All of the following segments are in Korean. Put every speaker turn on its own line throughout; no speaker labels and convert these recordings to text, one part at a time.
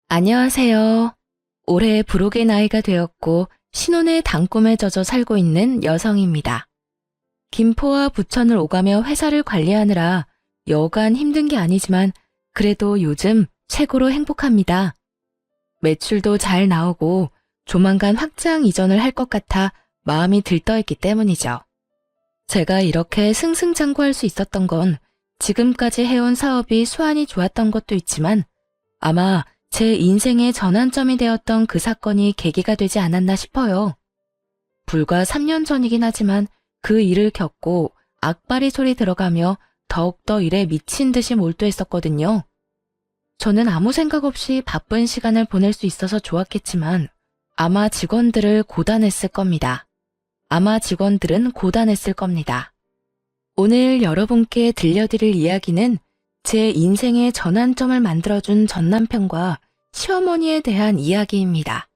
안녕하세요. 올해 부록의 나이가 되었고 신혼의 단꿈에 젖어 살고 있는 여성입니다. 김포와 부천을 오가며 회사를 관리하느라 여간 힘든 게 아니지만 그래도 요즘 최고로 행복합니다. 매출도 잘 나오고 조만간 확장 이전을 할 것 같아 마음이 들떠있기 때문이죠. 제가 이렇게 승승장구할 수 있었던 건 지금까지 해온 사업이 수완이 좋았던 것도 있지만 아마 제 인생의 전환점이 되었던 그 사건이 계기가 되지 않았나 싶어요. 불과 3년 전이긴 하지만 그 일을 겪고 악바리 소리 들어가며 더욱더 일에 미친 듯이 몰두했었거든요. 저는 아무 생각 없이 바쁜 시간을 보낼 수 있어서 좋았겠지만 아마 직원들을 고단했을 겁니다. 아마 직원들은 고단했을 겁니다. 오늘 여러분께 들려드릴 이야기는 제 인생의 전환점을 만들어준 전남편과 시어머니에 대한 이야기입니다.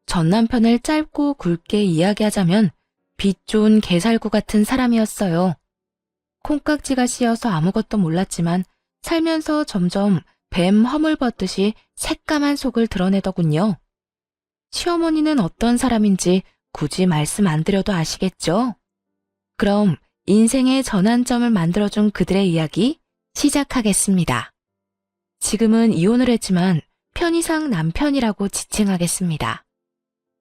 전남편을 짧고 굵게 이야기하자면 빛 좋은 개살구 같은 사람이었어요. 콩깍지가 씌어서 아무것도 몰랐지만 살면서 점점 뱀 허물 벗듯이 새까만 속을 드러내더군요. 시어머니는 어떤 사람인지 굳이 말씀 안 드려도 아시겠죠? 그럼 인생의 전환점을 만들어준 그들의 이야기 시작하겠습니다. 지금은 이혼을 했지만 편의상 남편이라고 지칭하겠습니다.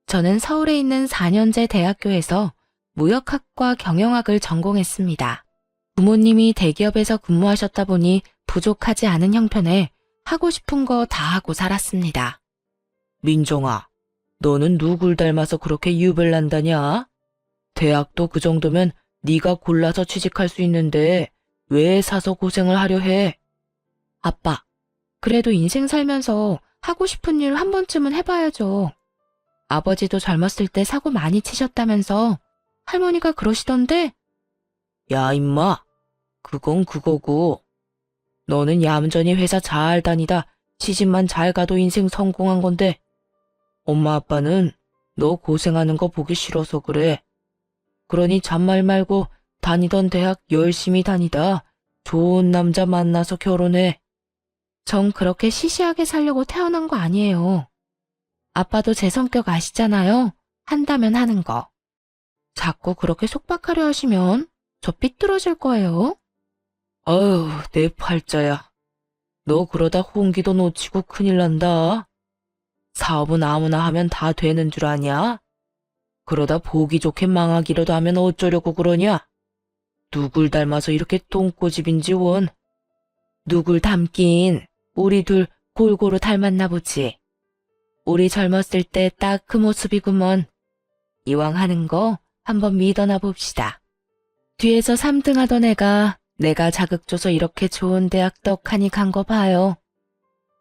저는 서울에 있는 4년제 대학교에서 무역학과 경영학을 전공했습니다. 부모님이 대기업에서 근무하셨다 보니 부족하지 않은 형편에 하고 싶은 거 다 하고 살았습니다. 민정아, 너는 누굴 닮아서 그렇게 유별난다냐? 대학도 그 정도면 네가 골라서 취직할 수 있는데 왜 사서 고생을 하려 해? 아빠, 그래도 인생 살면서 하고 싶은 일 한 번쯤은 해봐야죠. 아버지도 젊었을 때 사고 많이 치셨다면서 할머니가 그러시던데? 야, 임마. 그건 그거고. 너는 얌전히 회사 잘 다니다 시집만 잘 가도 인생 성공한 건데 엄마 아빠는 너 고생하는 거 보기 싫어서 그래. 그러니 잔말 말고 다니던 대학 열심히 다니다 좋은 남자 만나서 결혼해. 전 그렇게 시시하게 살려고 태어난 거 아니에요. 아빠도 제 성격 아시잖아요. 한다면 하는 거. 자꾸 그렇게 속박하려 하시면 저 삐뚤어질 거예요. 어휴, 내 팔자야. 너 그러다 홍기도 놓치고 큰일 난다. 사업은 아무나 하면 다 되는 줄 아냐? 그러다 보기 좋게 망하기라도 하면 어쩌려고 그러냐? 누굴 닮아서 이렇게 똥꼬집인지 원. 누굴 닮긴 우리 둘 골고루 닮았나 보지. 우리 젊었을 때 딱 그 모습이구먼. 이왕 하는 거 한번 믿어나 봅시다. 뒤에서 3등 하던 애가 내가 자극 줘서 이렇게 좋은 대학 떡하니 간 거 봐요.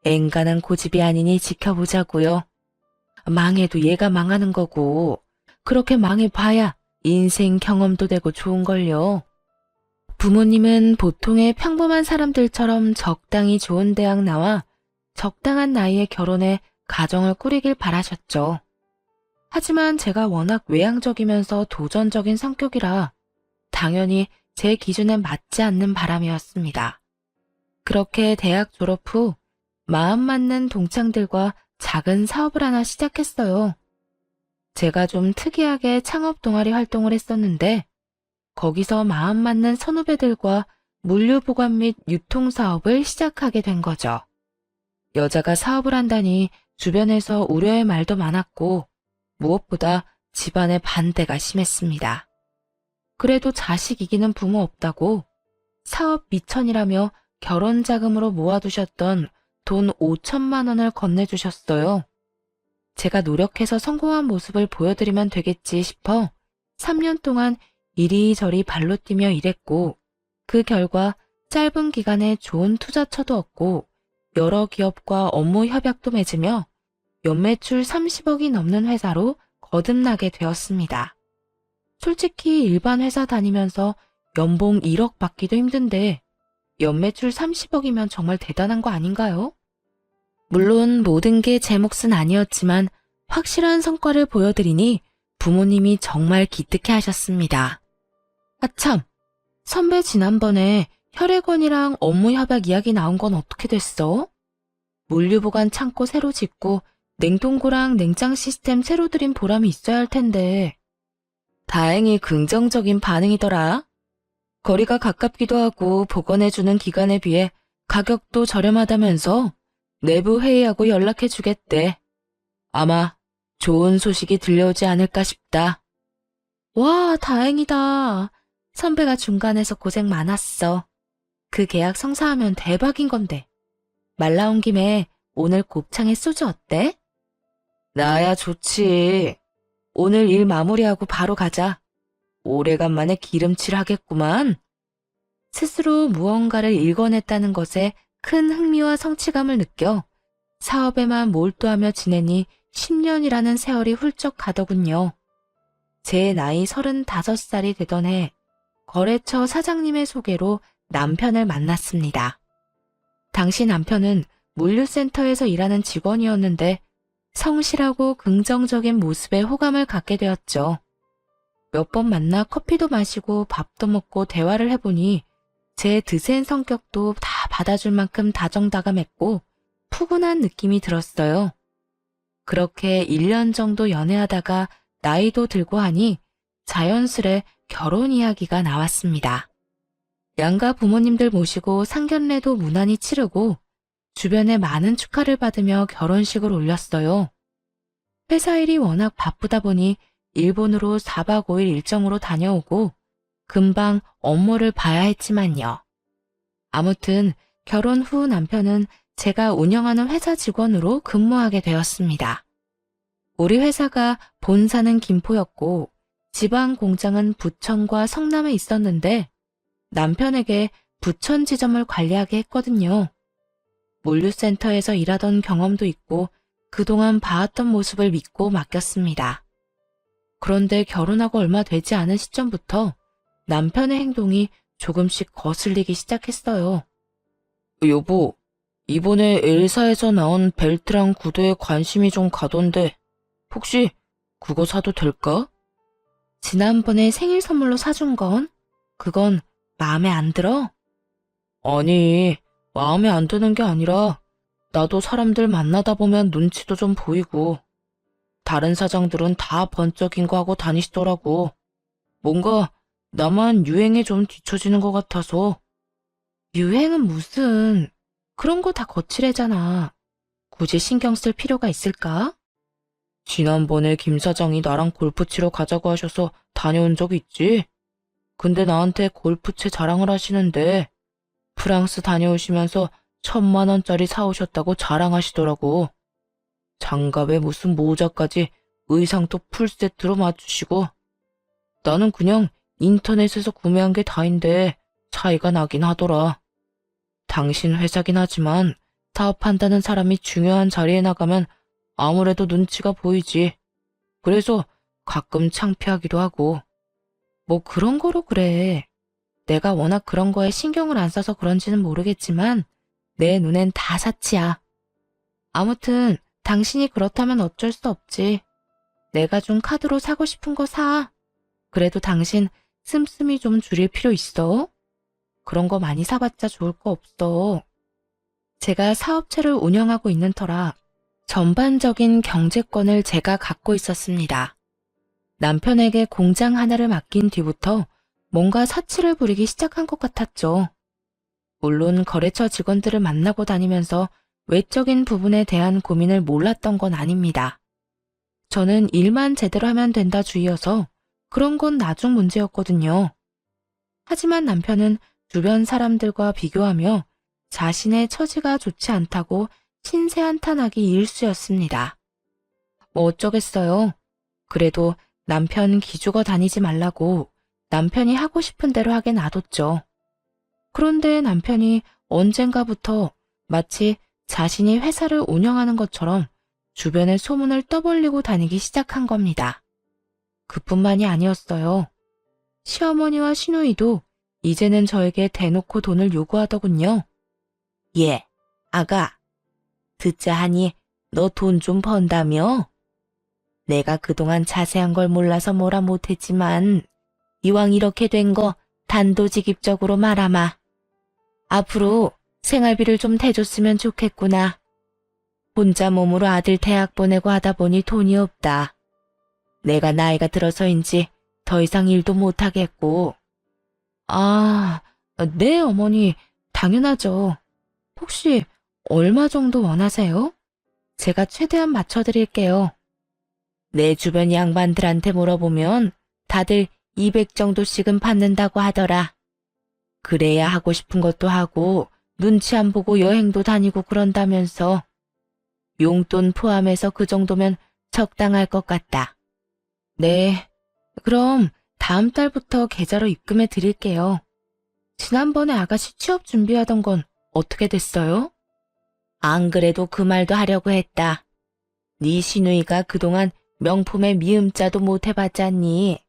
앵간한 고집이 아니니 지켜보자고요. 망해도 얘가 망하는 거고 그렇게 망해봐야 인생 경험도 되고 좋은걸요. 부모님은 보통의 평범한 사람들처럼 적당히 좋은 대학 나와 적당한 나이에 결혼해 가정을 꾸리길 바라셨죠. 하지만 제가 워낙 외향적이면서 도전적인 성격이라 당연히 제 기준에 맞지 않는 바람이었습니다. 그렇게 대학 졸업 후 마음 맞는 동창들과 작은 사업을 하나 시작했어요. 제가 좀 특이하게 창업 동아리 활동을 했었는데 거기서 마음 맞는 선후배들과 물류 보관 및 유통 사업을 시작하게 된 거죠. 여자가 사업을 한다니 주변에서 우려의 말도 많았고 무엇보다 집안의 반대가 심했습니다. 그래도 자식 이기는 부모 없다고 사업 미천이라며 결혼 자금으로 모아두셨던 돈 5천만 원을 건네주셨어요. 제가 노력해서 성공한 모습을 보여드리면 되겠지 싶어 3년 동안 이리저리 발로 뛰며 일했고 그 결과 짧은 기간에 좋은 투자처도 얻고 여러 기업과 업무 협약도 맺으며 연매출 30억이 넘는 회사로 거듭나게 되었습니다. 솔직히 일반 회사 다니면서 연봉 1억 받기도 힘든데 연매출 30억이면 정말 대단한 거 아닌가요? 물론 모든 게 제 몫은 아니었지만 확실한 성과를 보여드리니 부모님이 정말 기특해 하셨습니다. 아참, 선배 지난번에 혈액원이랑 업무 협약 이야기 나온 건 어떻게 됐어? 물류보관 창고 새로 짓고 냉동고랑 냉장 시스템 새로 들인 보람이 있어야 할 텐데. 다행히 긍정적인 반응이더라. 거리가 가깝기도 하고 복원해주는 기간에 비해 가격도 저렴하다면서 내부 회의하고 연락해주겠대. 아마 좋은 소식이 들려오지 않을까 싶다. 와, 다행이다. 선배가 중간에서 고생 많았어. 그 계약 성사하면 대박인 건데. 말 나온 김에 오늘 곱창에 소주 어때? 나야 좋지. 오늘 일 마무리하고 바로 가자. 오래간만에 기름칠 하겠구만. 스스로 무언가를 일궈냈다는 것에 큰 흥미와 성취감을 느껴 사업에만 몰두하며 지내니 10년이라는 세월이 훌쩍 가더군요. 제 나이 35살이 되던 해 거래처 사장님의 소개로 남편을 만났습니다. 당시 남편은 물류센터에서 일하는 직원이었는데 성실하고 긍정적인 모습에 호감을 갖게 되었죠. 몇 번 만나 커피도 마시고 밥도 먹고 대화를 해보니 제 드센 성격도 다 받아줄 만큼 다정다감했고 푸근한 느낌이 들었어요. 그렇게 1년 정도 연애하다가 나이도 들고 하니 자연스레 결혼 이야기가 나왔습니다. 양가 부모님들 모시고 상견례도 무난히 치르고 주변에 많은 축하를 받으며 결혼식을 올렸어요. 회사 일이 워낙 바쁘다 보니 일본으로 4박 5일 일정으로 다녀오고 금방 업무를 봐야 했지만요. 아무튼 결혼 후 남편은 제가 운영하는 회사 직원으로 근무하게 되었습니다. 우리 회사가 본사는 김포였고 지방 공장은 부천과 성남에 있었는데 남편에게 부천 지점을 관리하게 했거든요. 물류센터에서 일하던 경험도 있고 그동안 봐왔던 모습을 믿고 맡겼습니다. 그런데 결혼하고 얼마 되지 않은 시점부터 남편의 행동이 조금씩 거슬리기 시작했어요. 여보, 이번에 엘사에서 나온 벨트랑 구두에 관심이 좀 가던데 혹시 그거 사도 될까? 지난번에 생일 선물로 사준 건? 그건 마음에 안 들어? 아니, 마음에 안 드는 게 아니라 나도 사람들 만나다 보면 눈치도 좀 보이고 다른 사장들은 다 번쩍인 거 하고 다니시더라고. 뭔가 나만 유행에 좀 뒤처지는 것 같아서. 유행은 무슨, 그런 거 다 거칠애잖아. 굳이 신경 쓸 필요가 있을까? 지난번에 김 사장이 나랑 골프 치러 가자고 하셔서 다녀온 적 있지? 근데 나한테 골프채 자랑을 하시는데 프랑스 다녀오시면서 1,000만 원짜리 사오셨다고 자랑하시더라고. 장갑에 무슨 모자까지 의상도 풀세트로 맞추시고 나는 그냥 인터넷에서 구매한 게 다인데 차이가 나긴 하더라. 당신 회사긴 하지만 사업한다는 사람이 중요한 자리에 나가면 아무래도 눈치가 보이지. 그래서 가끔 창피하기도 하고. 뭐 그런 거로 그래. 내가 워낙 그런 거에 신경을 안 써서 그런지는 모르겠지만 내 눈엔 다 사치야. 아무튼 당신이 그렇다면 어쩔 수 없지. 내가 준 카드로 사고 싶은 거 사. 그래도 당신 씀씀이 좀 줄일 필요 있어. 그런 거 많이 사봤자 좋을 거 없어. 제가 사업체를 운영하고 있는 터라 전반적인 경제권을 제가 갖고 있었습니다. 남편에게 공장 하나를 맡긴 뒤부터 뭔가 사치를 부리기 시작한 것 같았죠. 물론 거래처 직원들을 만나고 다니면서 외적인 부분에 대한 고민을 몰랐던 건 아닙니다. 저는 일만 제대로 하면 된다 주의여서 그런 건 나중 문제였거든요. 하지만 남편은 주변 사람들과 비교하며 자신의 처지가 좋지 않다고 신세한탄하기 일쑤였습니다. 뭐 어쩌겠어요. 그래도 남편 기죽어 다니지 말라고 남편이 하고 싶은 대로 하게 놔뒀죠. 그런데 남편이 언젠가부터 마치 자신이 회사를 운영하는 것처럼 주변에 소문을 떠벌리고 다니기 시작한 겁니다. 그뿐만이 아니었어요. 시어머니와 시누이도 이제는 저에게 대놓고 돈을 요구하더군요. 예, 아가, 듣자 하니 너 돈 좀 번다며? 내가 그동안 자세한 걸 몰라서 뭐라 못했지만 이왕 이렇게 된 거 단도직입적으로 말하마. 앞으로 생활비를 좀 대줬으면 좋겠구나. 혼자 몸으로 아들 대학 보내고 하다 보니 돈이 없다. 내가 나이가 들어서인지 더 이상 일도 못하겠고. 아, 네, 어머니. 당연하죠. 혹시 얼마 정도 원하세요? 제가 최대한 맞춰드릴게요. 내 주변 양반들한테 물어보면 다들 200 정도씩은 받는다고 하더라. 그래야 하고 싶은 것도 하고 눈치 안 보고 여행도 다니고 그런다면서. 용돈 포함해서 그 정도면 적당할 것 같다. 네, 그럼 다음 달부터 계좌로 입금해 드릴게요. 지난번에 아가씨 취업 준비하던 건 어떻게 됐어요? 안 그래도 그 말도 하려고 했다. 네 시누이가 그동안 명품의 미음자도 못 해봤잖니.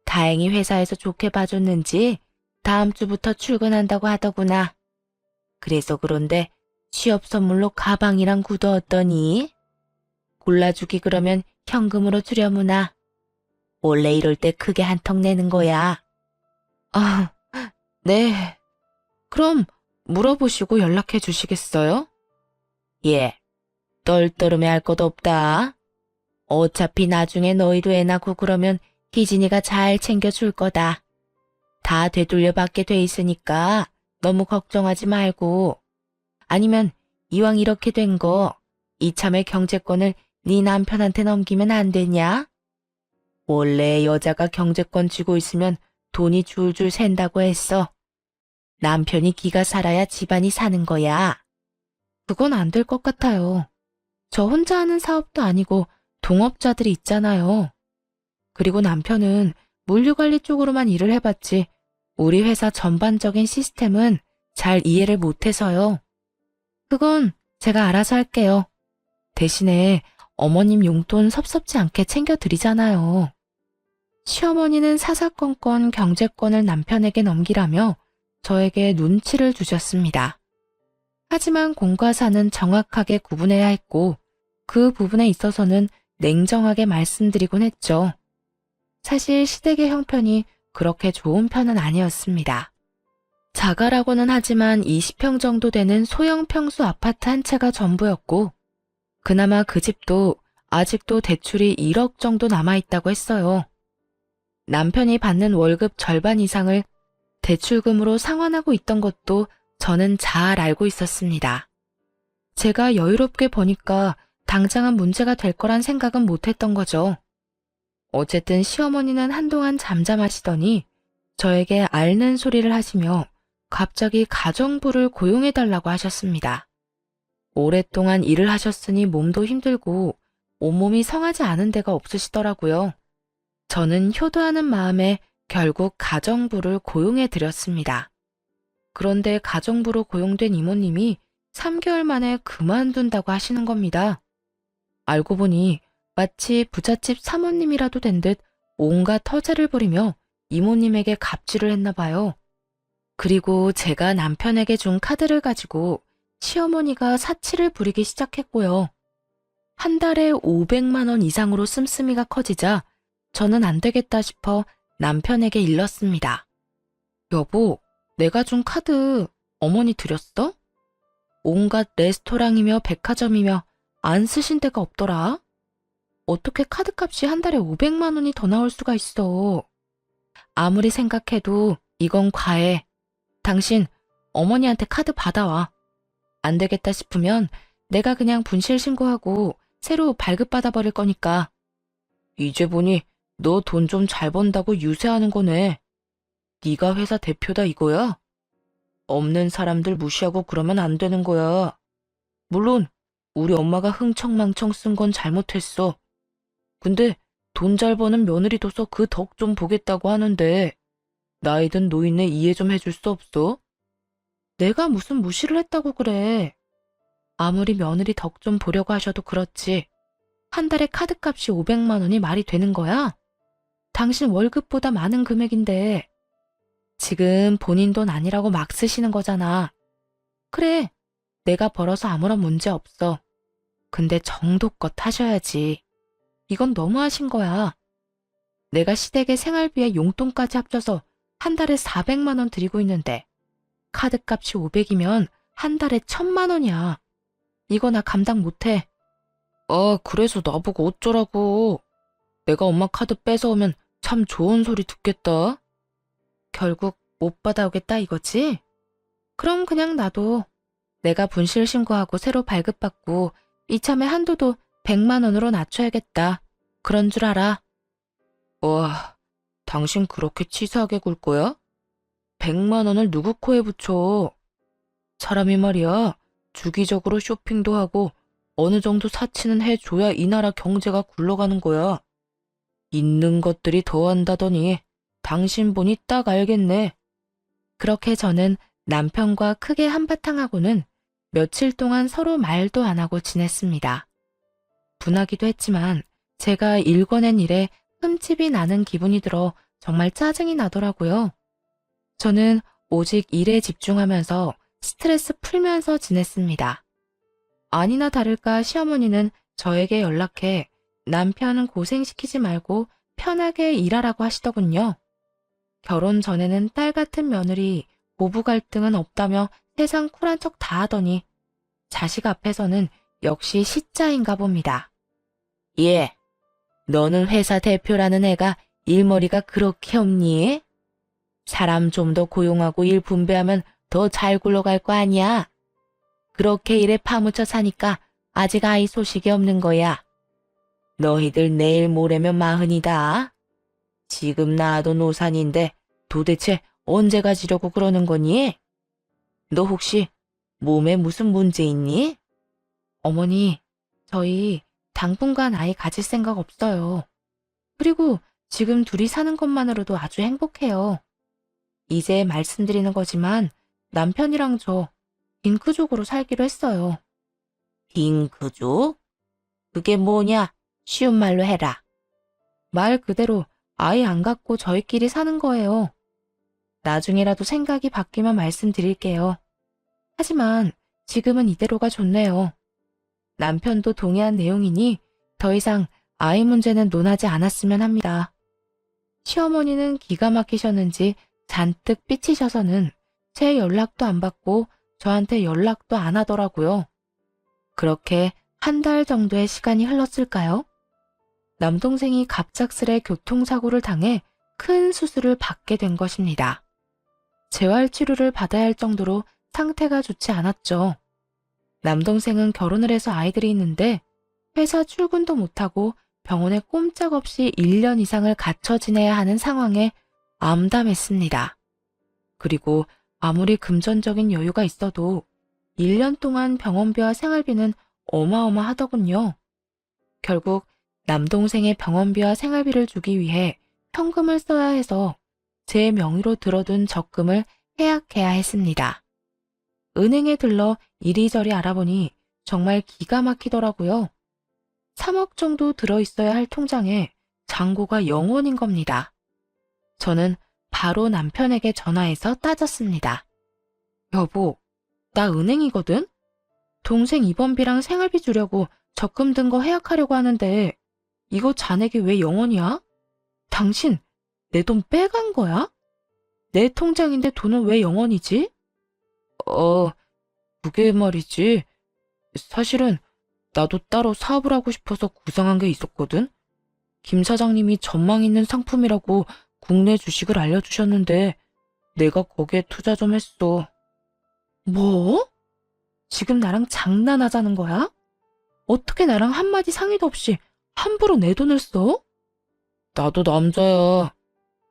다행히 회사에서 좋게 봐줬는지 다음 주부터 출근한다고 하더구나. 그래서 그런데 취업 선물로 가방이랑 구두 어떠니? 골라주기 그러면 현금으로 주려무나. 원래 이럴 때 크게 한턱 내는 거야. 아, 네. 그럼 물어보시고 연락해 주시겠어요? 예. 떨떠름해 할 것 없다. 어차피 나중에 너희도 애 낳고 그러면 희진이가 잘 챙겨줄 거다. 다 되돌려 받게 돼 있으니까 너무 걱정하지 말고. 아니면 이왕 이렇게 된 거 이참에 경제권을 네 남편한테 넘기면 안 되냐? 원래 여자가 경제권 쥐고 있으면 돈이 줄줄 샌다고 했어. 남편이 기가 살아야 집안이 사는 거야. 그건 안 될 것 같아요. 저 혼자 하는 사업도 아니고 동업자들이 있잖아요. 그리고 남편은 물류관리 쪽으로만 일을 해봤지 우리 회사 전반적인 시스템은 잘 이해를 못해서요. 그건 제가 알아서 할게요. 대신에 어머님 용돈 섭섭지 않게 챙겨드리잖아요. 시어머니는 사사건건 경제권을 남편에게 넘기라며 저에게 눈치를 주셨습니다. 하지만 공과 사는 정확하게 구분해야 했고 그 부분에 있어서는 냉정하게 말씀드리곤 했죠. 사실 시댁의 형편이 그렇게 좋은 편은 아니었습니다. 자가라고는 하지만 20평 정도 되는 소형 평수 아파트 한 채가 전부였고 그나마 그 집도 아직도 대출이 1억 정도 남아있다고 했어요. 남편이 받는 월급 절반 이상을 대출금으로 상환하고 있던 것도 저는 잘 알고 있었습니다. 제가 여유롭게 버니까 당장은 문제가 될 거란 생각은 못했던 거죠. 어쨌든 시어머니는 한동안 잠잠하시더니 저에게 앓는 소리를 하시며 갑자기 가정부를 고용해달라고 하셨습니다. 오랫동안 일을 하셨으니 몸도 힘들고 온몸이 성하지 않은 데가 없으시더라고요. 저는 효도하는 마음에 결국 가정부를 고용해드렸습니다. 그런데 가정부로 고용된 이모님이 3개월 만에 그만둔다고 하시는 겁니다. 알고 보니 마치 부잣집 사모님이라도 된 듯 온갖 허세를 부리며 이모님에게 갑질을 했나 봐요. 그리고 제가 남편에게 준 카드를 가지고 시어머니가 사치를 부리기 시작했고요. 한 달에 500만 원 이상으로 씀씀이가 커지자 저는 안 되겠다 싶어 남편에게 일렀습니다. 여보, 내가 준 카드 어머니 드렸어? 온갖 레스토랑이며 백화점이며 안 쓰신 데가 없더라. 어떻게 카드값이 한 달에 500만 원이 더 나올 수가 있어. 아무리 생각해도 이건 과해. 당신 어머니한테 카드 받아와. 안 되겠다 싶으면 내가 그냥 분실 신고하고 새로 발급받아 버릴 거니까. 이제 보니 너 돈 좀 잘 번다고 유세하는 거네. 네가 회사 대표다 이거야? 없는 사람들 무시하고 그러면 안 되는 거야. 물론 우리 엄마가 흥청망청 쓴 건 잘못했어. 근데 돈 잘 버는 며느리 둬서 그 덕 좀 보겠다고 하는데 나이든 노인네 이해 좀 해줄 수 없어? 내가 무슨 무시를 했다고 그래. 아무리 며느리 덕 좀 보려고 하셔도 그렇지. 한 달에 카드값이 500만 원이 말이 되는 거야? 당신 월급보다 많은 금액인데 지금 본인 돈 아니라고 막 쓰시는 거잖아. 그래, 내가 벌어서 아무런 문제 없어. 근데 정도껏 하셔야지. 이건 너무하신 거야. 내가 시댁의 생활비에 용돈까지 합쳐서 한 달에 400만 원 드리고 있는데 카드값이 500이면 한 달에 1000만 원이야. 이거 나 감당 못해. 그래서 나보고 어쩌라고. 내가 엄마 카드 뺏어오면 참 좋은 소리 듣겠다. 결국 못 받아오겠다 이거지? 그럼 그냥 놔둬. 내가 분실 신고하고 새로 발급받고 이참에 한도도 100만 원으로 낮춰야겠다. 그런 줄 알아. 와, 당신 그렇게 치사하게 굴 거야? 100만 원을 누구 코에 붙여? 사람이 말이야, 주기적으로 쇼핑도 하고 어느 정도 사치는 해줘야 이 나라 경제가 굴러가는 거야. 있는 것들이 더한다더니 당신 보니 딱 알겠네. 그렇게 저는 남편과 크게 한바탕하고는 며칠 동안 서로 말도 안 하고 지냈습니다. 분하기도 했지만 제가 일궈낸 일에 흠집이 나는 기분이 들어 정말 짜증이 나더라고요. 저는 오직 일에 집중하면서 스트레스 풀면서 지냈습니다. 아니나 다를까 시어머니는 저에게 연락해 남편은 고생시키지 말고 편하게 일하라고 하시더군요. 결혼 전에는 딸 같은 며느리, 고부 갈등은 없다며 세상 쿨한 척 다 하더니 자식 앞에서는 역시 시자인가 봅니다. 예, 너는 회사 대표라는 애가 일머리가 그렇게 없니? 사람 좀 더 고용하고 일 분배하면 더 잘 굴러갈 거 아니야? 그렇게 일에 파묻혀 사니까 아직 아이 소식이 없는 거야. 너희들 내일 모레면 40이다. 지금 낳아도 노산인데 도대체 언제 가지려고 그러는 거니? 너 혹시 몸에 무슨 문제 있니? 어머니, 저희 당분간 아이 가질 생각 없어요. 그리고 지금 둘이 사는 것만으로도 아주 행복해요. 이제 말씀드리는 거지만 남편이랑 저 딩크족으로 살기로 했어요. 딩크족? 그게 뭐냐? 쉬운 말로 해라. 말 그대로 아이 안 갖고 저희끼리 사는 거예요. 나중에라도 생각이 바뀌면 말씀드릴게요. 하지만 지금은 이대로가 좋네요. 남편도 동의한 내용이니 더 이상 아이 문제는 논하지 않았으면 합니다. 시어머니는 기가 막히셨는지 잔뜩 삐치셔서는 제 연락도 안 받고 저한테 연락도 안 하더라고요. 그렇게 한 달 정도의 시간이 흘렀을까요? 남동생이 갑작스레 교통사고를 당해 큰 수술을 받게 된 것입니다. 재활치료를 받아야 할 정도로 상태가 좋지 않았죠. 남동생은 결혼을 해서 아이들이 있는데 회사 출근도 못하고 병원에 꼼짝없이 1년 이상을 갇혀 지내야 하는 상황에 암담했습니다. 그리고 아무리 금전적인 여유가 있어도 1년 동안 병원비와 생활비는 어마어마하더군요. 결국 남동생의 병원비와 생활비를 주기 위해 현금을 써야 해서 제 명의로 들어둔 적금을 해약해야 했습니다. 은행에 들러 이리저리 알아보니 정말 기가 막히더라고요. 3억 정도 들어있어야 할 통장에 잔고가 0원인 겁니다. 저는 바로 남편에게 전화해서 따졌습니다. 여보, 나 은행이거든? 동생 입원비랑 생활비 주려고 적금 든 거 해약하려고 하는데 이거 자네게 왜 0원이야? 당신 내 돈 빼간 거야? 내 통장인데 돈은 왜 0원이지? 그게 말이지. 사실은 나도 따로 사업을 하고 싶어서 구상한 게 있었거든. 김 사장님이 전망 있는 상품이라고 국내 주식을 알려주셨는데 내가 거기에 투자 좀 했어. 뭐? 지금 나랑 장난하자는 거야? 어떻게 나랑 한마디 상의도 없이 함부로 내 돈을 써? 나도 남자야.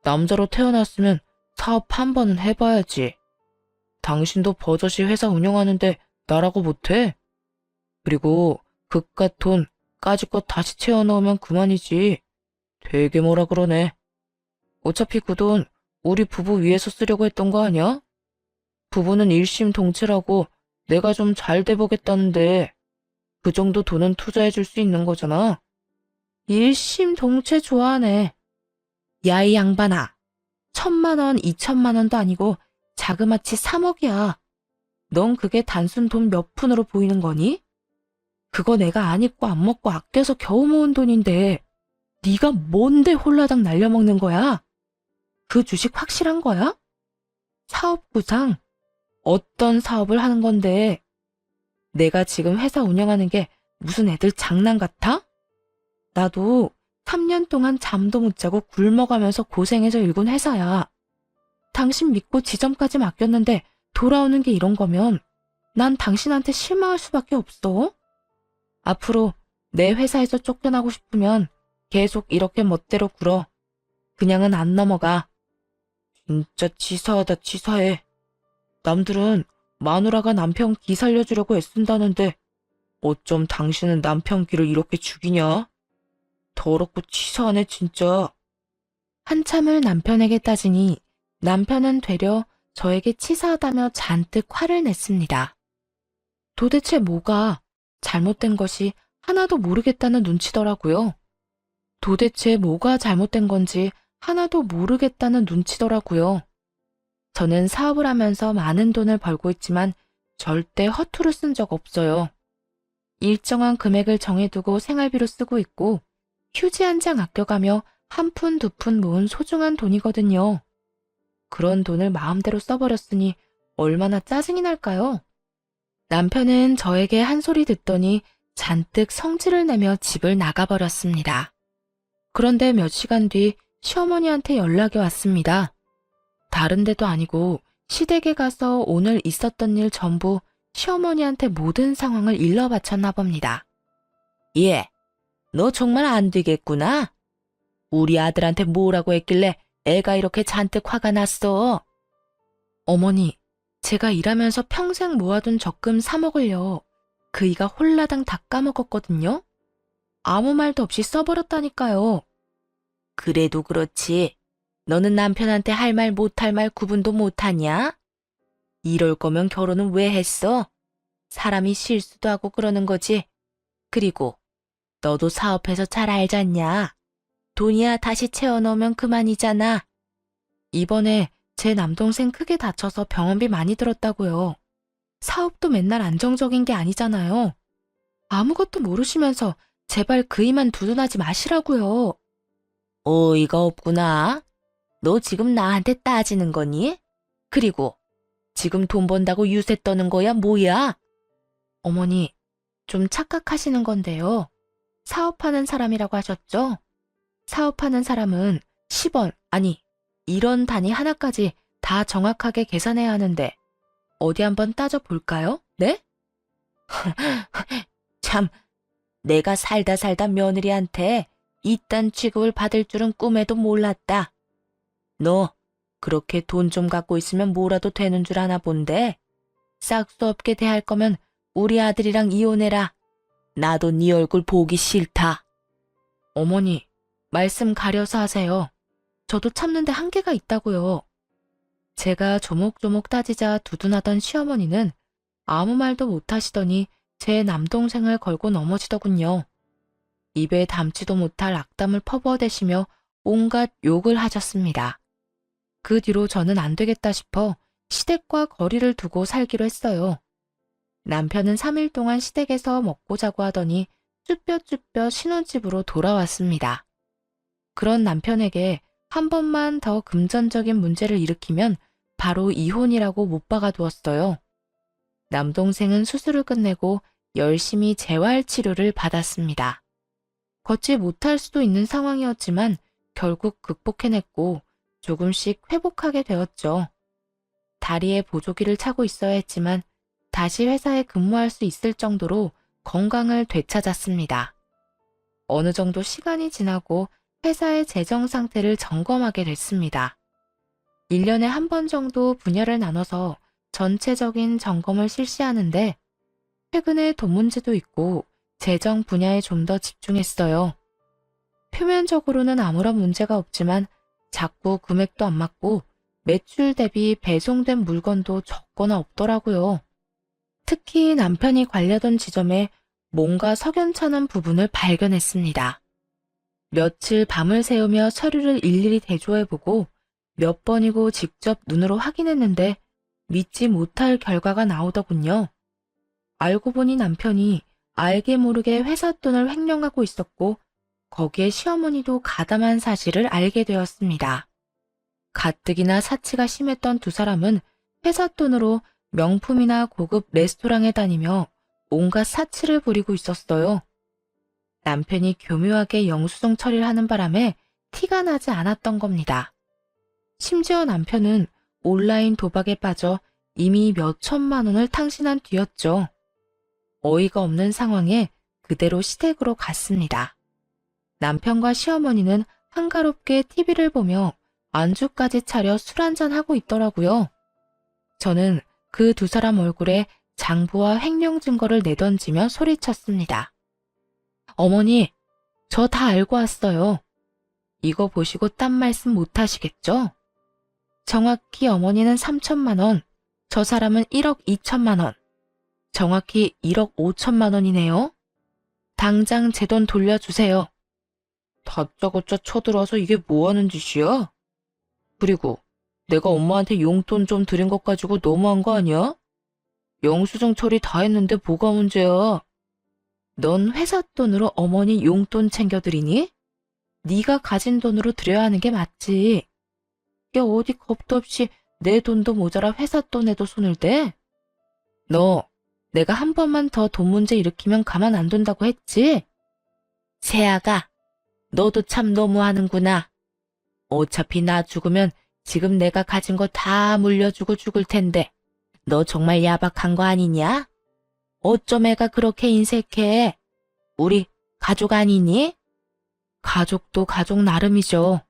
남자로 태어났으면 사업 한 번은 해봐야지. 당신도 버젓이 회사 운영하는데 나라고 못해? 그리고 그깟 돈 까짓것 다시 채워넣으면 그만이지. 되게 뭐라 그러네. 어차피 그 돈 우리 부부 위해서 쓰려고 했던 거 아니야? 부부는 일심동체라고 내가 좀 잘 돼보겠다는데 그 정도 돈은 투자해줄 수 있는 거잖아. 일심동체 좋아하네. 야, 이 양반아. 1,000만 원, 2천만 원도 아니고 자그마치 3억이야. 넌 그게 단순 돈 몇 푼으로 보이는 거니? 그거 내가 안 입고 안 먹고 아껴서 겨우 모은 돈인데 네가 뭔데 홀라당 날려먹는 거야? 그 주식 확실한 거야? 사업 구상? 어떤 사업을 하는 건데? 내가 지금 회사 운영하는 게 무슨 애들 장난 같아? 나도 3년 동안 잠도 못 자고 굶어가면서 고생해서 일군 회사야. 당신 믿고 지점까지 맡겼는데 돌아오는 게 이런 거면 난 당신한테 실망할 수밖에 없어. 앞으로 내 회사에서 쫓겨나고 싶으면 계속 이렇게 멋대로 굴어. 그냥은 안 넘어가. 진짜 치사하다 치사해. 남들은 마누라가 남편 기 살려주려고 애쓴다는데 어쩜 당신은 남편 기를 이렇게 죽이냐? 더럽고 치사하네 진짜. 한참을 남편에게 따지니 남편은 되려 저에게 치사하다며 잔뜩 화를 냈습니다. 도대체 뭐가 잘못된 것이 하나도 모르겠다는 눈치더라고요. 도대체 뭐가 잘못된 건지 하나도 모르겠다는 눈치더라고요. 저는 사업을 하면서 많은 돈을 벌고 있지만 절대 허투루 쓴 적 없어요. 일정한 금액을 정해두고 생활비로 쓰고 있고 휴지 한 장 아껴가며 한 푼 두 푼 모은 소중한 돈이거든요. 그런 돈을 마음대로 써버렸으니 얼마나 짜증이 날까요? 남편은 저에게 한 소리 듣더니 잔뜩 성질을 내며 집을 나가버렸습니다. 그런데 몇 시간 뒤 시어머니한테 연락이 왔습니다. 다른 데도 아니고 시댁에 가서 오늘 있었던 일 전부 시어머니한테 모든 상황을 일러 바쳤나 봅니다. 예, 너 정말 안 되겠구나. 우리 아들한테 뭐라고 했길래 애가 이렇게 잔뜩 화가 났어. 어머니, 제가 일하면서 평생 모아둔 적금 3억을요. 그이가 홀라당 다 까먹었거든요. 아무 말도 없이 써버렸다니까요. 그래도 그렇지. 너는 남편한테 할 말 못할 말 구분도 못하냐? 이럴 거면 결혼은 왜 했어? 사람이 실수도 하고 그러는 거지. 그리고 너도 사업해서 잘 알잖냐. 돈이야 다시 채워 넣으면 그만이잖아. 이번에 제 남동생 크게 다쳐서 병원비 많이 들었다고요. 사업도 맨날 안정적인 게 아니잖아요. 아무것도 모르시면서 제발 그이만 두둔하지 마시라고요. 어이가 없구나. 너 지금 나한테 따지는 거니? 그리고 지금 돈 번다고 유세 떠는 거야 뭐야? 어머니, 좀 착각하시는 건데요. 사업하는 사람이라고 하셨죠? 사업하는 사람은 10원, 아니 1원 단위 하나까지 다 정확하게 계산해야 하는데 어디 한번 따져볼까요? 네? 참, 내가 살다 며느리한테 이딴 취급을 받을 줄은 꿈에도 몰랐다. 너 그렇게 돈 좀 갖고 있으면 뭐라도 되는 줄 아나 본데. 싹수 없게 대할 거면 우리 아들이랑 이혼해라. 나도 네 얼굴 보기 싫다. 어머니, 말씀 가려서 하세요. 저도 참는데 한계가 있다고요. 제가 조목조목 따지자 두둔하던 시어머니는 아무 말도 못하시더니 제 남동생을 걸고 넘어지더군요. 입에 담지도 못할 악담을 퍼부어대시며 온갖 욕을 하셨습니다. 그 뒤로 저는 안 되겠다 싶어 시댁과 거리를 두고 살기로 했어요. 남편은 3일 동안 시댁에서 먹고 자고 하더니 쭈뼛쭈뼛 신혼집으로 돌아왔습니다. 그런 남편에게 한 번만 더 금전적인 문제를 일으키면 바로 이혼이라고 못 박아두었어요. 남동생은 수술을 끝내고 열심히 재활 치료를 받았습니다. 걷지 못할 수도 있는 상황이었지만 결국 극복해냈고 조금씩 회복하게 되었죠. 다리에 보조기를 차고 있어야 했지만 다시 회사에 근무할 수 있을 정도로 건강을 되찾았습니다. 어느 정도 시간이 지나고 회사의 재정 상태를 점검하게 됐습니다. 1년에 한 번 정도 분야를 나눠서 전체적인 점검을 실시하는데 최근에 돈 문제도 있고 재정 분야에 좀 더 집중했어요. 표면적으로는 아무런 문제가 없지만 자꾸 금액도 안 맞고 매출 대비 배송된 물건도 적거나 없더라고요. 특히 남편이 관리하던 지점에 뭔가 석연찮은 부분을 발견했습니다. 며칠 밤을 새우며 서류를 일일이 대조해보고 몇 번이고 직접 눈으로 확인했는데 믿지 못할 결과가 나오더군요. 알고 보니 남편이 알게 모르게 회사 돈을 횡령하고 있었고 거기에 시어머니도 가담한 사실을 알게 되었습니다. 가뜩이나 사치가 심했던 두 사람은 회사 돈으로 명품이나 고급 레스토랑에 다니며 온갖 사치를 부리고 있었어요. 남편이 교묘하게 영수증 처리를 하는 바람에 티가 나지 않았던 겁니다. 심지어 남편은 온라인 도박에 빠져 이미 몇 천만 원을 탕진한 뒤였죠. 어이가 없는 상황에 그대로 시댁으로 갔습니다. 남편과 시어머니는 한가롭게 TV를 보며 안주까지 차려 술 한잔하고 있더라고요. 저는 그 두 사람 얼굴에 장부와 횡령 증거를 내던지며 소리쳤습니다. 어머니, 저 다 알고 왔어요. 이거 보시고 딴 말씀 못 하시겠죠? 정확히 어머니는 3천만 원, 저 사람은 1억 2천만 원, 정확히 1억 5천만 원이네요. 당장 제 돈 돌려주세요. 다짜고짜 쳐들어와서 이게 뭐 하는 짓이야? 그리고 내가 엄마한테 용돈 좀 드린 것 가지고 너무한 거 아니야? 영수증 처리 다 했는데 뭐가 문제야? 넌 회사 돈으로 어머니 용돈 챙겨드리니? 네가 가진 돈으로 드려야 하는 게 맞지. 야, 어디 겁도 없이 내 돈도 모자라 회사 돈에도 손을 대? 너 내가 한 번만 더 돈 문제 일으키면 가만 안 둔다고 했지? 세아가, 너도 참 너무하는구나. 어차피 나 죽으면 지금 내가 가진 거 다 물려주고 죽을 텐데 너 정말 야박한 거 아니냐? 어쩜 애가 그렇게 인색해? 우리 가족 아니니? 가족도 가족 나름이죠.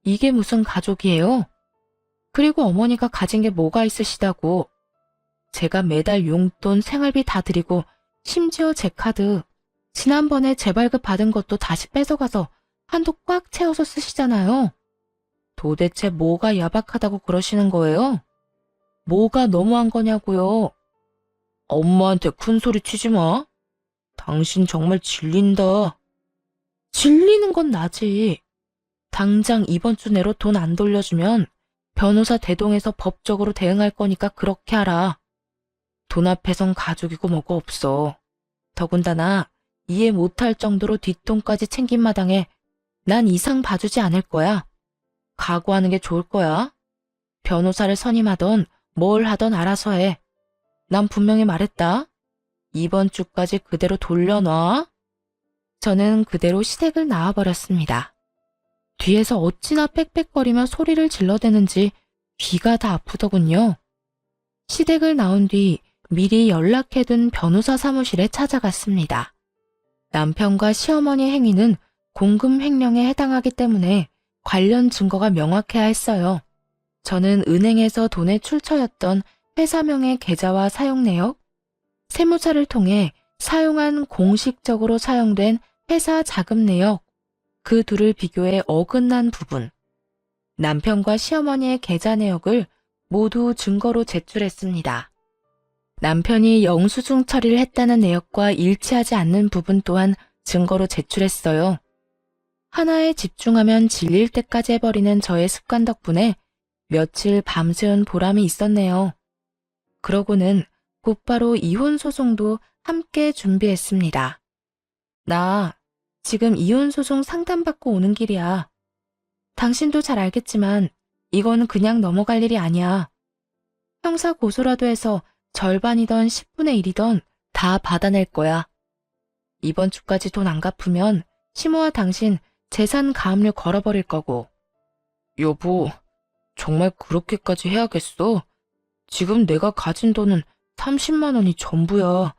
이게 무슨 가족이에요? 그리고 어머니가 가진 게 뭐가 있으시다고. 제가 매달 용돈 생활비 다 드리고 심지어 제 카드 지난번에 재발급 받은 것도 다시 뺏어가서 한도 꽉 채워서 쓰시잖아요. 도대체 뭐가 야박하다고 그러시는 거예요? 뭐가 너무한 거냐고요? 엄마한테 큰 소리 치지 마. 당신 정말 질린다. 질리는 건 나지. 당장 이번 주 내로 돈 안 돌려주면 변호사 대동해서 법적으로 대응할 거니까 그렇게 하라. 돈 앞에선 가족이고 뭐고 없어. 더군다나 이해 못할 정도로 뒷돈까지 챙긴 마당에 난 이상 봐주지 않을 거야. 각오하는 게 좋을 거야. 변호사를 선임하던 뭘 하던 알아서 해. 난 분명히 말했다. 이번 주까지 그대로 돌려놔. 저는 그대로 시댁을 나와버렸습니다. 뒤에서 어찌나 빽빽거리며 소리를 질러대는지 귀가 다 아프더군요. 시댁을 나온 뒤 미리 연락해둔 변호사 사무실에 찾아갔습니다. 남편과 시어머니 행위는 공금 횡령에 해당하기 때문에 관련 증거가 명확해야 했어요. 저는 은행에서 돈의 출처였던 회사명의 계좌와 사용 내역, 세무사를 통해 사용한 공식적으로 사용된 회사 자금 내역, 그 둘을 비교해 어긋난 부분, 남편과 시어머니의 계좌 내역을 모두 증거로 제출했습니다. 남편이 영수증 처리를 했다는 내역과 일치하지 않는 부분 또한 증거로 제출했어요. 하나에 집중하면 질릴 때까지 해버리는 저의 습관 덕분에 며칠 밤새운 보람이 있었네요. 그러고는 곧바로 이혼 소송도 함께 준비했습니다. 나 지금 이혼 소송 상담받고 오는 길이야. 당신도 잘 알겠지만 이건 그냥 넘어갈 일이 아니야. 형사 고소라도 해서 절반이던 10분의 1이던 다 받아낼 거야. 이번 주까지 돈 안 갚으면 시모와 당신 재산 가압류 걸어버릴 거고. 여보, 정말 그렇게까지 해야겠어? 지금 내가 가진 돈은 30만 원이 전부야.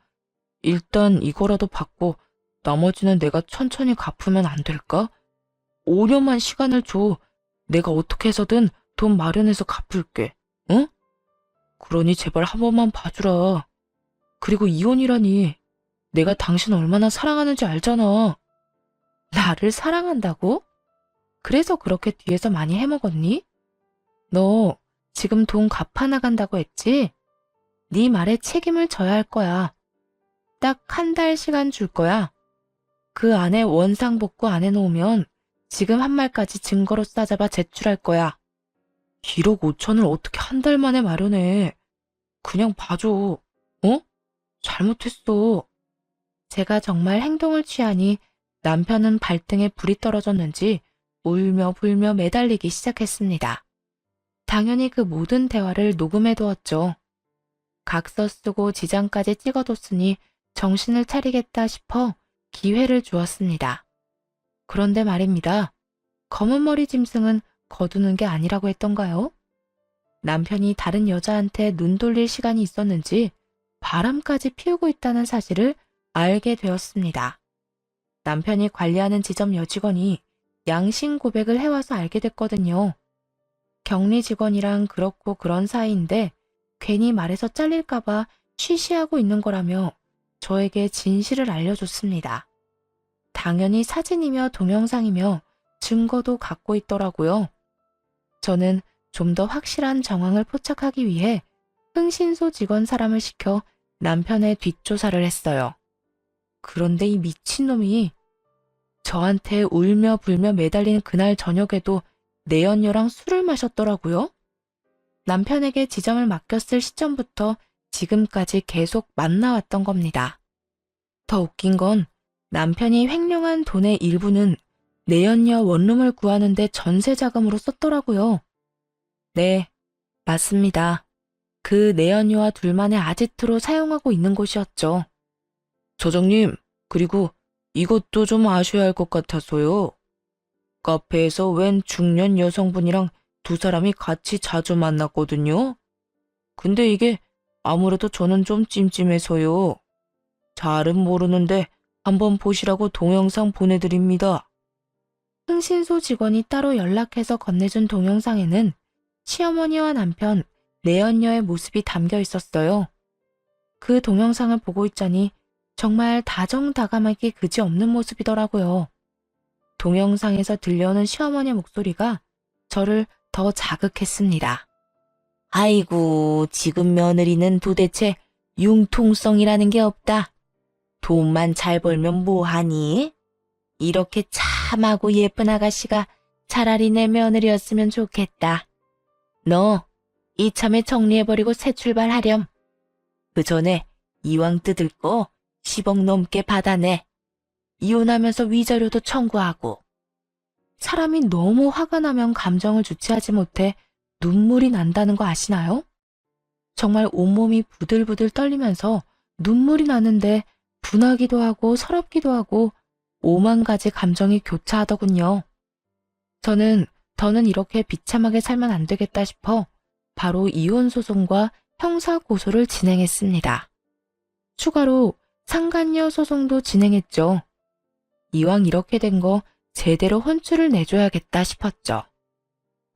일단 이거라도 받고 나머지는 내가 천천히 갚으면 안 될까? 5년만 시간을 줘. 내가 어떻게 해서든 돈 마련해서 갚을게. 응? 그러니 제발 한 번만 봐주라. 그리고 이혼이라니. 내가 당신 얼마나 사랑하는지 알잖아. 나를 사랑한다고? 그래서 그렇게 뒤에서 많이 해먹었니? 너 지금 돈 갚아나간다고 했지? 네 말에 책임을 져야 할 거야. 딱 한 달 시간 줄 거야. 그 안에 원상복구 안 해놓으면 지금 한 말까지 증거로 싸잡아 제출할 거야. 1억 5천을 어떻게 한 달 만에 마련해. 그냥 봐줘. 어? 잘못했어. 제가 정말 행동을 취하니 남편은 발등에 불이 떨어졌는지 울며 불며 매달리기 시작했습니다. 당연히 그 모든 대화를 녹음해 두었죠. 각서 쓰고 지장까지 찍어뒀으니 정신을 차리겠다 싶어 기회를 주었습니다. 그런데 말입니다. 검은 머리 짐승은 거두는 게 아니라고 했던가요? 남편이 다른 여자한테 눈 돌릴 시간이 있었는지 바람까지 피우고 있다는 사실을 알게 되었습니다. 남편이 관리하는 지점 여직원이 양심 고백을 해와서 알게 됐거든요. 격리 직원이랑 그렇고 그런 사이인데 괜히 말해서 잘릴까봐 쉬쉬하고 있는 거라며 저에게 진실을 알려줬습니다. 당연히 사진이며 동영상이며 증거도 갖고 있더라고요. 저는 좀 더 확실한 정황을 포착하기 위해 흥신소 직원 사람을 시켜 남편의 뒷조사를 했어요. 그런데 이 미친놈이 저한테 울며 불며 매달린 그날 저녁에도 내연녀랑 술을 마셨더라고요. 남편에게 지점을 맡겼을 시점부터 지금까지 계속 만나왔던 겁니다. 더 웃긴 건 남편이 횡령한 돈의 일부는 내연녀 원룸을 구하는데 전세 자금으로 썼더라고요. 네, 맞습니다. 그 내연녀와 둘만의 아지트로 사용하고 있는 곳이었죠. 저장님, 그리고 이것도 좀 아셔야 할 것 같아서요. 카페에서 웬 중년 여성분이랑 두 사람이 같이 자주 만났거든요. 근데 이게 아무래도 저는 좀 찜찜해서요. 잘은 모르는데 한번 보시라고 동영상 보내드립니다. 흥신소 직원이 따로 연락해서 건네준 동영상에는 시어머니와 남편, 내연녀의 모습이 담겨 있었어요. 그 동영상을 보고 있자니 정말 다정다감하기 그지없는 모습이더라고요. 동영상에서 들려오는 시어머니의 목소리가 저를 더 자극했습니다. 아이고, 지금 며느리는 도대체 융통성이라는 게 없다. 돈만 잘 벌면 뭐하니? 이렇게 참하고 예쁜 아가씨가 차라리 내 며느리였으면 좋겠다. 너 이참에 정리해버리고 새 출발하렴. 그 전에 이왕 뜯을 거 10억 넘게 받아내. 이혼하면서 위자료도 청구하고. 사람이 너무 화가 나면 감정을 주체하지 못해 눈물이 난다는 거 아시나요? 정말 온몸이 부들부들 떨리면서 눈물이 나는데 분하기도 하고 서럽기도 하고 5만 가지 감정이 교차하더군요. 저는 더는 이렇게 비참하게 살면 안 되겠다 싶어 바로 이혼 소송과 형사 고소를 진행했습니다. 추가로 상간녀 소송도 진행했죠. 이왕 이렇게 된 거 제대로 혼쭐을 내줘야겠다 싶었죠.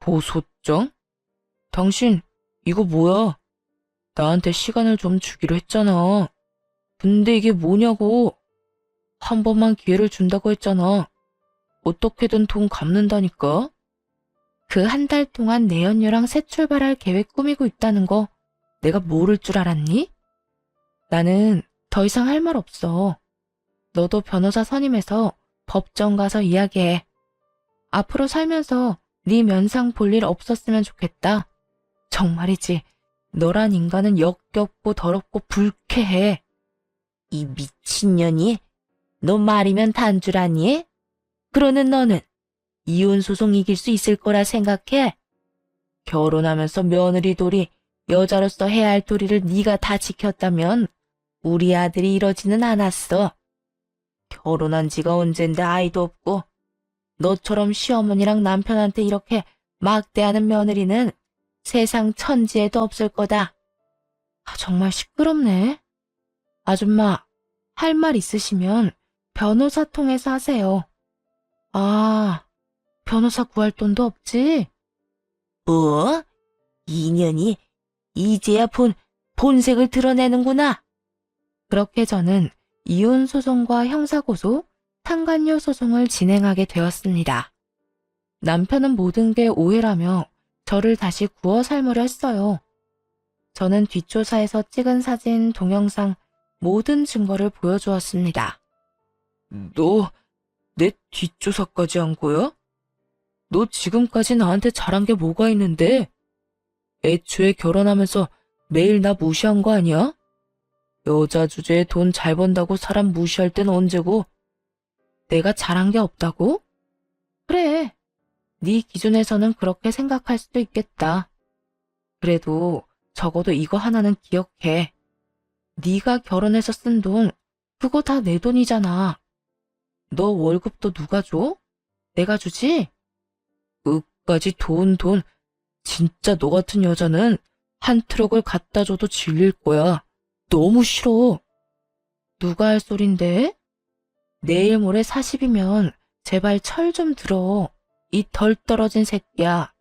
고소장? 당신 이거 뭐야? 나한테 시간을 좀 주기로 했잖아. 근데 이게 뭐냐고. 한 번만 기회를 준다고 했잖아. 어떻게든 돈 갚는다니까. 그 한 달 동안 내연녀랑 새 출발할 계획 꾸미고 있다는 거 내가 모를 줄 알았니? 나는 더 이상 할 말 없어. 너도 변호사 선임해서 법정 가서 이야기해. 앞으로 살면서 네 면상 볼 일 없었으면 좋겠다. 정말이지. 너란 인간은 역겹고 더럽고 불쾌해. 이 미친년이? 너 말이면 단 줄 아니? 그러는 너는 이혼 소송 이길 수 있을 거라 생각해? 결혼하면서 며느리 도리, 여자로서 해야 할 도리를 네가 다 지켰다면 우리 아들이 이러지는 않았어. 결혼한 지가 언젠데 아이도 없고 너처럼 시어머니랑 남편한테 이렇게 막대하는 며느리는 세상 천지에도 없을 거다. 정말 시끄럽네. 아줌마, 할 말 있으시면 변호사 통해서 하세요. 변호사 구할 돈도 없지? 뭐? 인연이 이제야 본색을 드러내는구나. 그렇게 저는 이혼 소송과 형사고소, 상간녀 소송을 진행하게 되었습니다. 남편은 모든 게 오해라며 저를 다시 구워 삶으려 했어요. 저는 뒷조사에서 찍은 사진, 동영상, 모든 증거를 보여주었습니다. 너 내 뒷조사까지 한 거야? 너 지금까지 나한테 잘한 게 뭐가 있는데? 애초에 결혼하면서 매일 나 무시한 거 아니야? 여자 주제에 돈 잘 번다고 사람 무시할 땐 언제고? 내가 잘한 게 없다고? 그래. 네 기준에서는 그렇게 생각할 수도 있겠다. 그래도 적어도 이거 하나는 기억해. 네가 결혼해서 쓴 돈 그거 다 내 돈이잖아. 너 월급도 누가 줘? 내가 주지? 끝까지 돈. 진짜 너 같은 여자는 한 트럭을 갖다 줘도 질릴 거야. 너무 싫어. 누가 할 소린데? 내일 모레 40이면 제발 철 좀 들어. 이 덜 떨어진 새끼야.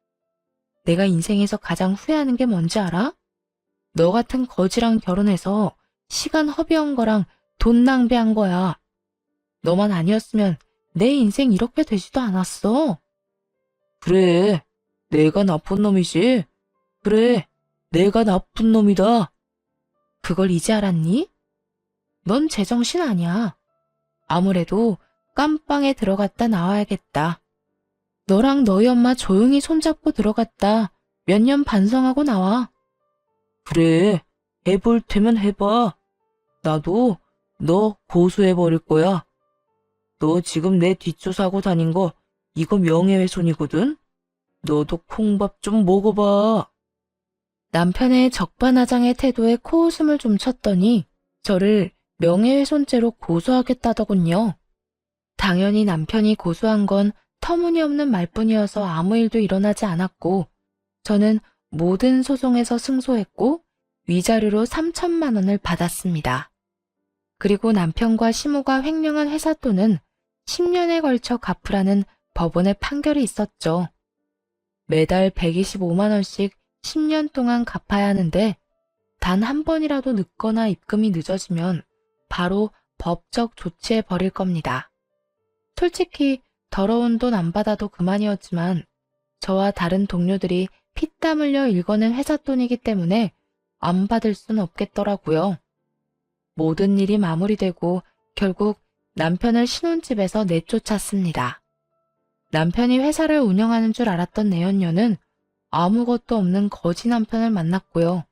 내가 인생에서 가장 후회하는 게 뭔지 알아? 너 같은 거지랑 결혼해서 시간 허비한 거랑 돈 낭비한 거야. 너만 아니었으면 내 인생 이렇게 되지도 않았어. 그래, 내가 나쁜 놈이지. 그래, 내가 나쁜 놈이다. 그걸 이제 알았니? 넌 제정신 아니야. 아무래도 깜빵에 들어갔다 나와야겠다. 너랑 너희 엄마 조용히 손잡고 들어갔다 몇 년 반성하고 나와. 그래, 해볼 테면 해봐. 나도 너 고소해버릴 거야. 너 지금 내 뒷조사하고 다닌 거 이거 명예훼손이거든? 너도 콩밥 좀 먹어봐. 남편의 적반하장의 태도에 코웃음을 좀 쳤더니 저를 명예훼손죄로 고소하겠다더군요. 당연히 남편이 고소한 건 터무니없는 말뿐이어서 아무 일도 일어나지 않았고 저는 모든 소송에서 승소했고 위자료로 3천만 원을 받았습니다. 그리고 남편과 시모가 횡령한 회사 돈은 10년에 걸쳐 갚으라는 법원의 판결이 있었죠. 매달 125만 원씩 10년 동안 갚아야 하는데 단 한 번이라도 늦거나 입금이 늦어지면 바로 법적 조치해 버릴 겁니다. 솔직히 더러운 돈 안 받아도 그만이었지만 저와 다른 동료들이 피땀 흘려 일궈낸 회사 돈이기 때문에 안 받을 순 없겠더라고요. 모든 일이 마무리되고 결국 남편을 신혼집에서 내쫓았습니다. 남편이 회사를 운영하는 줄 알았던 내연녀는 아무것도 없는 거지 남편을 만났고요.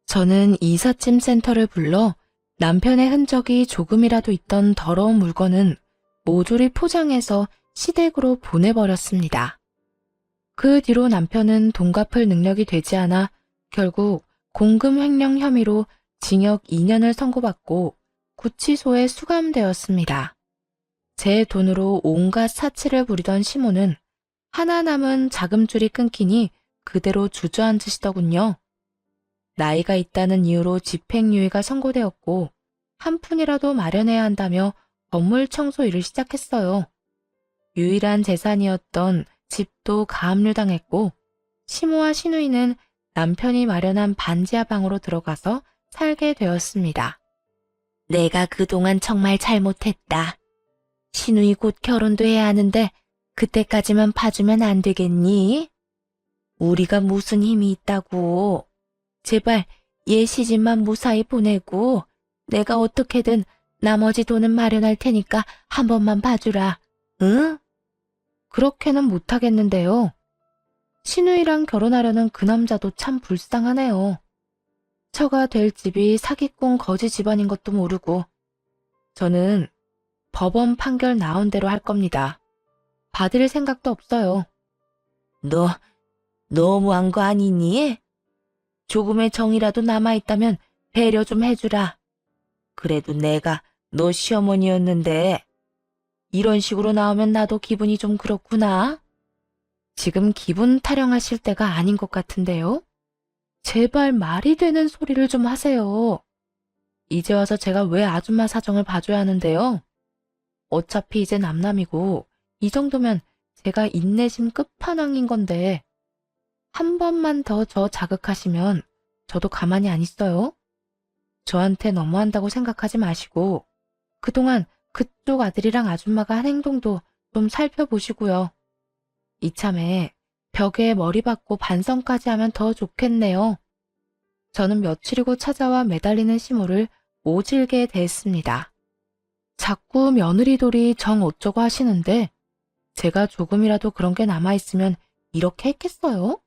저는 이삿짐 센터를 불러 남편의 흔적이 조금이라도 있던 더러운 물건은 모조리 포장해서 시댁으로 보내버렸습니다. 그 뒤로 남편은 돈 갚을 능력이 되지 않아 결국 공금 횡령 혐의로 징역 2년을 선고받고 구치소에 수감되었습니다. 제 돈으로 온갖 사치를 부리던 시모는 하나 남은 자금줄이 끊기니 그대로 주저앉으시더군요. 나이가 있다는 이유로 집행유예가 선고되었고 한 푼이라도 마련해야 한다며 건물 청소 일을 시작했어요. 유일한 재산이었던 집도 가압류당했고 시모와 시누이는 남편이 마련한 반지하 방으로 들어가서 살게 되었습니다. 내가 그동안 정말 잘못했다. 시누이 곧 결혼도 해야 하는데 그때까지만 봐주면 안 되겠니? 우리가 무슨 힘이 있다고. 제발 얘 시집만 무사히 보내고 내가 어떻게든 나머지 돈은 마련할 테니까 한 번만 봐주라. 응? 그렇게는 못하겠는데요. 시누이랑 결혼하려는 그 남자도 참 불쌍하네요. 처가 될 집이 사기꾼 거지 집안인 것도 모르고 저는 법원 판결 나온 대로 할 겁니다. 받을 생각도 없어요. 너 너무한 거 아니니? 조금의 정이라도 남아있다면 배려 좀 해주라. 그래도 내가 너 시어머니였는데 이런 식으로 나오면 나도 기분이 좀 그렇구나. 지금 기분 타령하실 때가 아닌 것 같은데요? 제발 말이 되는 소리를 좀 하세요. 이제 와서 제가 왜 아줌마 사정을 봐줘야 하는데요? 어차피 이제 남남이고 이 정도면 제가 인내심 끝판왕인 건데 한 번만 더 저 자극하시면 저도 가만히 안 있어요. 저한테 너무한다고 생각하지 마시고 그동안 그쪽 아들이랑 아줌마가 한 행동도 좀 살펴보시고요. 이참에 벽에 머리 박고 반성까지 하면 더 좋겠네요. 저는 며칠이고 찾아와 매달리는 시모를 모질게 대했습니다. 자꾸 며느리돌이 정 어쩌고 하시는데 제가 조금이라도 그런 게 남아있으면 이렇게 했겠어요?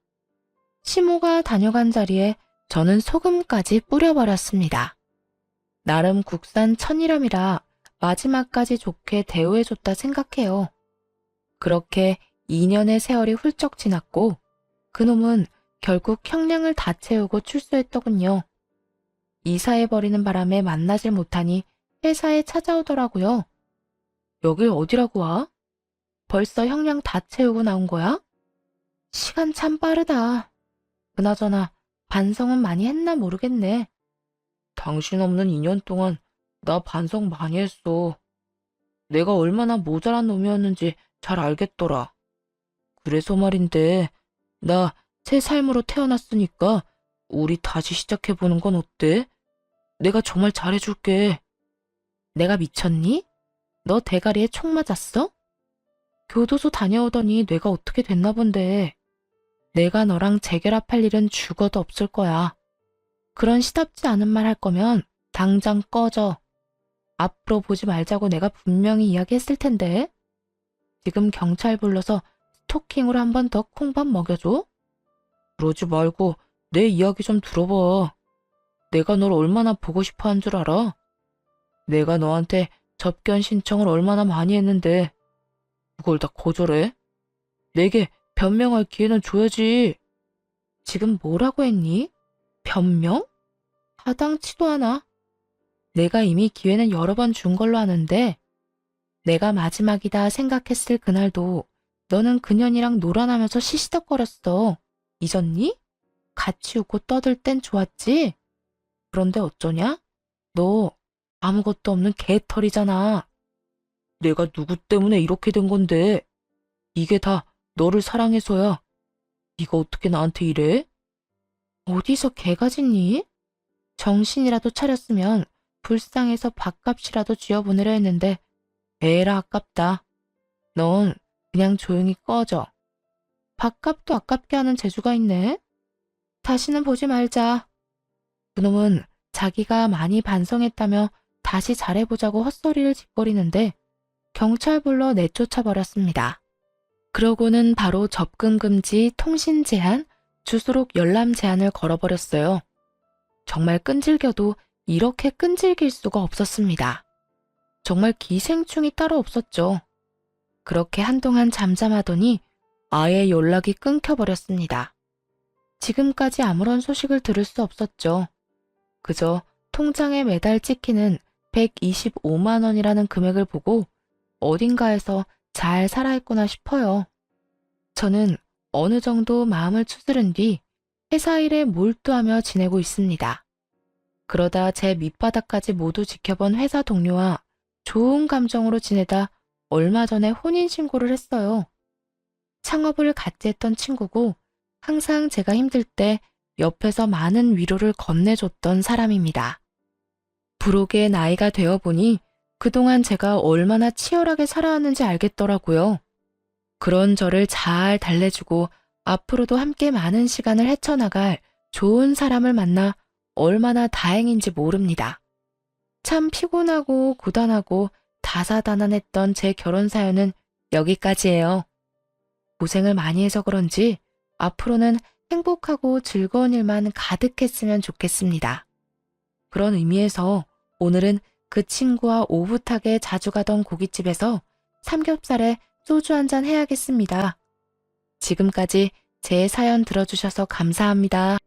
시모가 다녀간 자리에 저는 소금까지 뿌려버렸습니다. 나름 국산 천일염이라 마지막까지 좋게 대우해줬다 생각해요. 그렇게 2년의 세월이 훌쩍 지났고 그놈은 결국 형량을 다 채우고 출소했더군요. 이사해버리는 바람에 만나질 못하니 회사에 찾아오더라고요. 여길 어디라고 와? 벌써 형량 다 채우고 나온 거야? 시간 참 빠르다. 그나저나 반성은 많이 했나 모르겠네. 당신 없는 2년 동안 나 반성 많이 했어. 내가 얼마나 모자란 놈이었는지 잘 알겠더라. 그래서 말인데, 나 새 삶으로 태어났으니까 우리 다시 시작해보는 건 어때? 내가 정말 잘해줄게. 내가 미쳤니? 너 대가리에 총 맞았어? 교도소 다녀오더니 뇌가 어떻게 됐나 본데. 내가 너랑 재결합할 일은 죽어도 없을 거야. 그런 시답지 않은 말 할 거면 당장 꺼져. 앞으로 보지 말자고 내가 분명히 이야기했을 텐데. 지금 경찰 불러서 스토킹으로 한 번 더 콩밥 먹여줘? 그러지 말고 내 이야기 좀 들어봐. 내가 널 얼마나 보고 싶어 한 줄 알아? 내가 너한테 접견 신청을 얼마나 많이 했는데 그걸 다 거절해? 내게 변명할 기회는 줘야지. 지금 뭐라고 했니? 변명? 타당치도 않아. 내가 이미 기회는 여러 번 준 걸로 아는데 내가 마지막이다 생각했을 그날도 너는 그년이랑 놀아나면서 시시덕거렸어. 잊었니? 같이 웃고 떠들 땐 좋았지? 그런데 어쩌냐? 너 아무것도 없는 개털이잖아. 내가 누구 때문에 이렇게 된 건데 이게 다 너를 사랑해서야. 네가 어떻게 나한테 이래? 어디서 개가 짖니? 정신이라도 차렸으면 불쌍해서 밥값이라도 쥐어보내려 했는데 에라 아깝다. 넌 그냥 조용히 꺼져. 밥값도 아깝게 하는 재주가 있네. 다시는 보지 말자. 그놈은 자기가 많이 반성했다며 다시 잘해보자고 헛소리를 짓거리는데 경찰 불러 내쫓아 버렸습니다. 그러고는 바로 접근 금지, 통신 제한, 주소록 열람 제한을 걸어버렸어요. 정말 끈질겨도 이렇게 끈질길 수가 없었습니다. 정말 기생충이 따로 없었죠. 그렇게 한동안 잠잠하더니 아예 연락이 끊겨버렸습니다. 지금까지 아무런 소식을 들을 수 없었죠. 그저 통장에 매달 찍히는 125만 원이라는 금액을 보고 어딘가에서 잘 살아있구나 싶어요. 저는 어느 정도 마음을 추스른 뒤 회사 일에 몰두하며 지내고 있습니다. 그러다 제 밑바닥까지 모두 지켜본 회사 동료와 좋은 감정으로 지내다 얼마 전에 혼인신고를 했어요. 창업을 같이 했던 친구고 항상 제가 힘들 때 옆에서 많은 위로를 건네줬던 사람입니다. 부록의 나이가 되어보니 그동안 제가 얼마나 치열하게 살아왔는지 알겠더라고요. 그런 저를 잘 달래주고 앞으로도 함께 많은 시간을 헤쳐나갈 좋은 사람을 만나 얼마나 다행인지 모릅니다. 참 피곤하고 고단하고 다사다난했던 제 결혼 사연은 여기까지예요. 고생을 많이 해서 그런지 앞으로는 행복하고 즐거운 일만 가득했으면 좋겠습니다. 그런 의미에서 오늘은 그 친구와 오붓하게 자주 가던 고깃집에서 삼겹살에 소주 한잔 해야겠습니다. 지금까지 제 사연 들어주셔서 감사합니다.